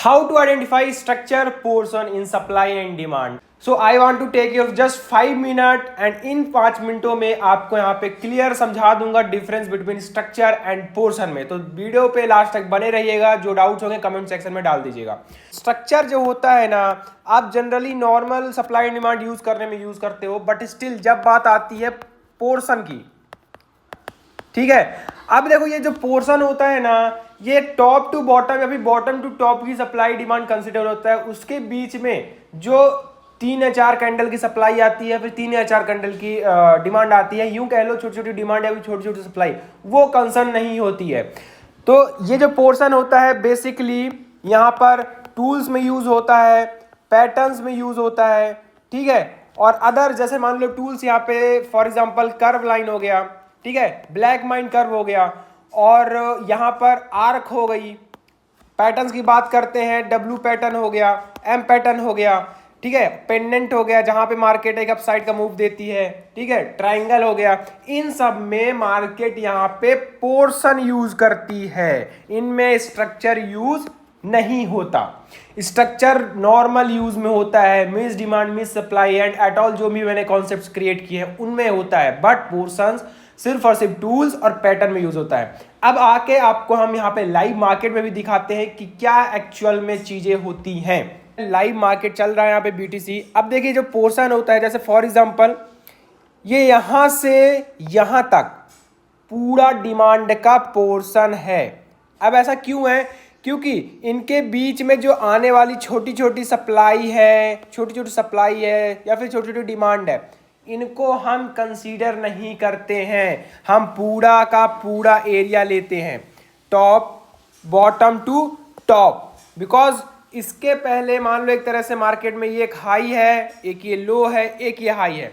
How to identify structure portion in supply and demand. So I want to take your just 5 minutes and इन 5 मिनटों में आपको यहाँ पे clear समझा दूंगा difference between structure end portion में। तो वीडियो पे लास्ट तक बने रहिएगा, जो डाउट्स होंगे कमेंट सेक्शन में डाल दीजिएगा। स्ट्रक्चर जो होता है ना, आप generally normal supply and demand use करने में यूज करते हो, बट स्टिल जब बात आती है पोर्शन की, ठीक है। अब देखो ये जो पोर्शन होता है ना, ये टॉप टू बॉटम या फिर बॉटम टू टॉप की सप्लाई डिमांड कंसिडर होता है। उसके बीच में जो 3 या 4 कैंडल की सप्लाई आती है, फिर 3 या 4 कैंडल की डिमांड आती है, यूं कह लो छोटी छोटी डिमांड या फिर छोटी छोटी सप्लाई, वो कंसर्न नहीं होती है। तो ये जो पोर्शन होता है बेसिकली यहाँ पर टूल्स में यूज होता है, पैटर्न्स में यूज होता है, ठीक है। और अदर जैसे मान लो टूल्स यहाँ पे फॉर एग्जाम्पल कर्व लाइन हो गया, ठीक है, ब्लैक माइन कर्व हो गया, और यहाँ पर आर्क हो गई। पैटर्न्स की बात करते हैं, डब्ल्यू पैटर्न हो गया, एम पैटर्न हो गया, ठीक है, पेंडेंट हो गया जहां पे मार्केट एक अपसाइड का मूव देती है, ठीक है, ट्रायंगल हो गया। इन सब में मार्केट यहाँ पे पोर्शन यूज करती है, इनमें स्ट्रक्चर यूज नहीं होता। स्ट्रक्चर नॉर्मल यूज में होता है, miss demand, miss supply and at all जो भी मैंने कॉन्सेप्ट्स क्रिएट किए हैं उनमें होता है, बट पोर्शंस सिर्फ और सिर्फ टूल्स और पैटर्न में यूज होता है। अब आके आपको हम यहाँ पे लाइव मार्केट में भी दिखाते हैं कि क्या एक्चुअल में चीजें होती हैं। लाइव मार्केट चल रहा है यहाँ पे बीटीसी। अब देखिए जो पोर्शन होता है, जैसे फॉर एग्जांपल ये यहां से यहां तक पूरा डिमांड का पोर्शन है। अब ऐसा क्यों है? क्योंकि इनके बीच में जो आने वाली छोटी छोटी सप्लाई है, छोटी छोटी सप्लाई है या फिर छोटी छोटी डिमांड है, इनको हम कंसीडर नहीं करते हैं। हम पूरा का पूरा एरिया लेते हैं, top bottom to top. Because इसके पहले मान लो एक तरह से मार्केट में ये एक हाई है, एक ये लो है, एक ये हाई है,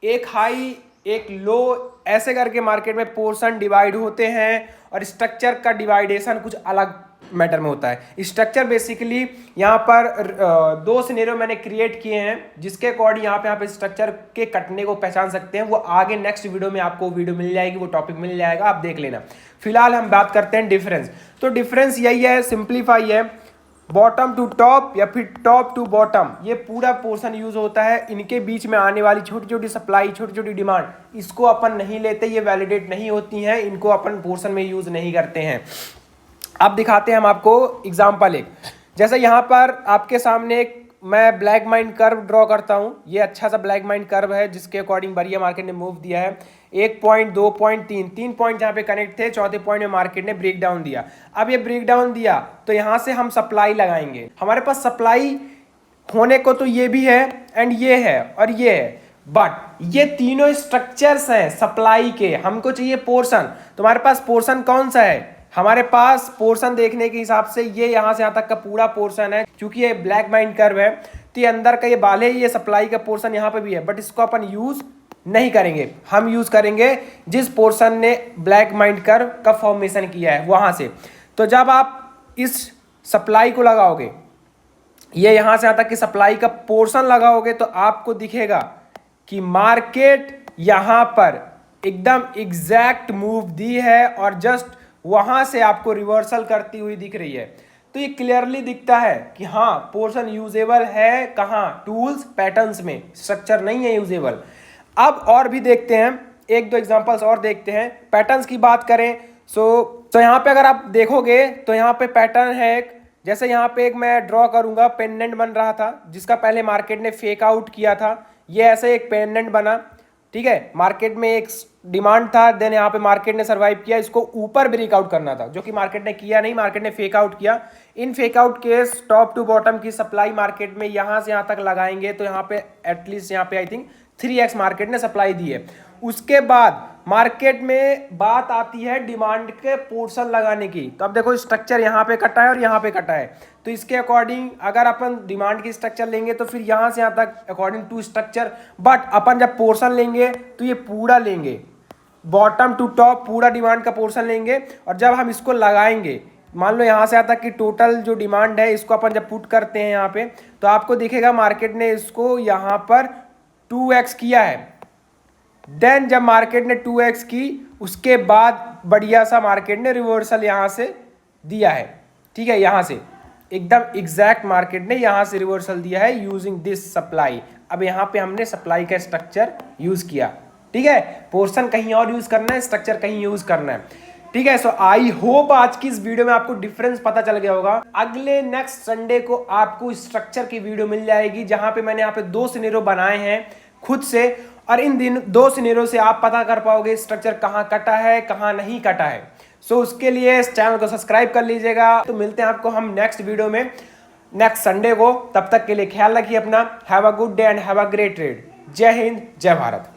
एक हाई एक लो, ऐसे करके मार्केट में पोर्शन डिवाइड होते हैं। और स्ट्रक्चर का डिवाइडेशन कुछ अलग मैटर में होता है। स्ट्रक्चर बेसिकली यहाँ पर 2 सिनेरियो मैंने क्रिएट किए हैं, जिसके अकॉर्डिंग यहाँ पे स्ट्रक्चर के कटने को पहचान सकते हैं। वो आगे नेक्स्ट वीडियो में आपको वीडियो मिल जाएगी, वो टॉपिक मिल जाएगा, आप देख लेना। फिलहाल हम बात करते हैं डिफरेंस। तो डिफरेंस यही है, सिंप्लीफाई है, बॉटम टू टॉप या फिर टॉप टू बॉटम, ये पूरा पोर्शन यूज होता है। इनके बीच में आने वाली छोटी छोटी सप्लाई, छोटी छोटी डिमांड, इसको अपन नहीं लेते, ये वैलिडेट नहीं होती हैं, इनको अपन पोर्शन में यूज नहीं करते हैं। अब दिखाते हैं हम आपको एग्जांपल एक। जैसे यहाँ पर आपके सामने एक मैं ब्लैक माइन कर्व ड्रॉ करता हूँ। ये अच्छा सा ब्लैक माइन कर्व है, जिसके अकॉर्डिंग बढ़िया मार्केट ने मूव दिया है। 1 पॉइंट, 2 पॉइंट, 3 पॉइंट जहाँ पे कनेक्ट थे, चौथे पॉइंट में मार्केट ने ब्रेक डाउन दिया। अब ये ब्रेक डाउन दिया तो यहाँ से हम सप्लाई लगाएंगे। हमारे पास सप्लाई होने को तो ये भी है एंड ये है और ये है, बट ये तीनों स्ट्रक्चर्स हैं सप्लाई के। हमको चाहिए पोर्शन। तुम्हारे पास पोर्शन कौन सा है? हमारे पास पोर्शन देखने के हिसाब से ये यहाँ से यहाँ तक का पूरा पोर्शन है। क्योंकि ये ब्लैक माइन कर्व है तो ये अंदर का ये बाले, ये सप्लाई का पोर्शन यहाँ पे भी है, बट इसको अपन यूज नहीं करेंगे। हम यूज करेंगे जिस पोर्शन ने ब्लैक माइन कर्व का फॉर्मेशन किया है वहां से। तो जब आप इस सप्लाई को लगाओगे, ये यहां से यहाँ तक की सप्लाई का पोर्शन लगाओगे, तो आपको दिखेगा कि मार्केट यहां पर एकदम एग्जैक्ट मूव दी है और जस्ट वहां से आपको रिवर्सल करती हुई दिख रही है। तो ये क्लियरली दिखता है कि हाँ पोर्शन यूजेबल है। कहाँ? टूल्स पैटर्न्स में, स्ट्रक्चर नहीं है यूजेबल। अब और भी देखते हैं, 1-2 एग्जांपल्स और देखते हैं। पैटर्न्स की बात करें तो यहाँ पे अगर आप देखोगे तो यहाँ पे पैटर्न है एक। जैसे यहाँ पे एक मैं ड्रॉ करूंगा, पेंडेंट बन रहा था जिसका पहले मार्केट ने फेक आउट किया था। ये ऐसे एक पेंडेंट बना, ठीक है। मार्केट में एक डिमांड था, देन यहाँ पे मार्केट ने सर्वाइव किया। इसको ऊपर ब्रेकआउट करना था, जो कि मार्केट ने किया नहीं, मार्केट ने फेक आउट किया। इन fake out case top to bottom की सप्लाई मार्केट में यहाँ से यहाँ तक लगाएंगे तो यहाँ पे एटलीस्ट यहाँ पे आई थिंक 3x मार्केट ने सप्लाई दी है। उसके बाद मार्केट में बात आती है डिमांड के पोर्शन लगाने की। तो अब देखो स्ट्रक्चर यहाँ पे कटा है और यहाँ पे कटा है, तो इसके अकॉर्डिंग अगर अपन डिमांड की स्ट्रक्चर लेंगे तो फिर यहाँ से यहाँ तक अकॉर्डिंग टू स्ट्रक्चर। बट अपन जब पोर्शन लेंगे तो ये पूरा लेंगे, बॉटम टू टॉप पूरा डिमांड का पोर्शन लेंगे। और जब हम इसको लगाएंगे, मान लो यहाँ से यहाँ तक की टोटल जो डिमांड है, इसको अपन जब पुट करते हैं यहाँ पे, तो आपको दिखेगा मार्केट ने इसको यहाँ पर 2x किया है। देन जब मार्केट ने 2x की, उसके बाद बढ़िया सा मार्केट ने रिवर्सल यहाँ से दिया है, ठीक है, यहाँ से। एकदम एग्जैक्ट मार्केट ने यहाँ से रिवर्सल दिया है यूजिंग दिस सप्लाई। अब यहाँ पे हमने सप्लाई का स्ट्रक्चर यूज किया, ठीक है। पोर्शन कहीं और यूज करना है, स्ट्रक्चर कहीं यूज करना है, ठीक है। सो आई होप आज की इस वीडियो में आपको डिफरेंस पता चल गया होगा। अगले नेक्स्ट संडे को आपको स्ट्रक्चर की वीडियो मिल जाएगी, जहां पे मैंने यहाँ पे 2 सिनेरियो बनाए हैं खुद से, और इन 2 सिनेरियो से आप पता कर पाओगे स्ट्रक्चर कहाँ कटा है कहाँ नहीं कटा है। सो उसके लिए इस चैनल को सब्सक्राइब कर लीजिएगा। तो मिलते हैं आपको हम नेक्स्ट वीडियो में नेक्स्ट संडे को। तब तक के लिए ख्याल रखिए अपना। Have a good day and have a great trade. जय हिंद, जय भारत।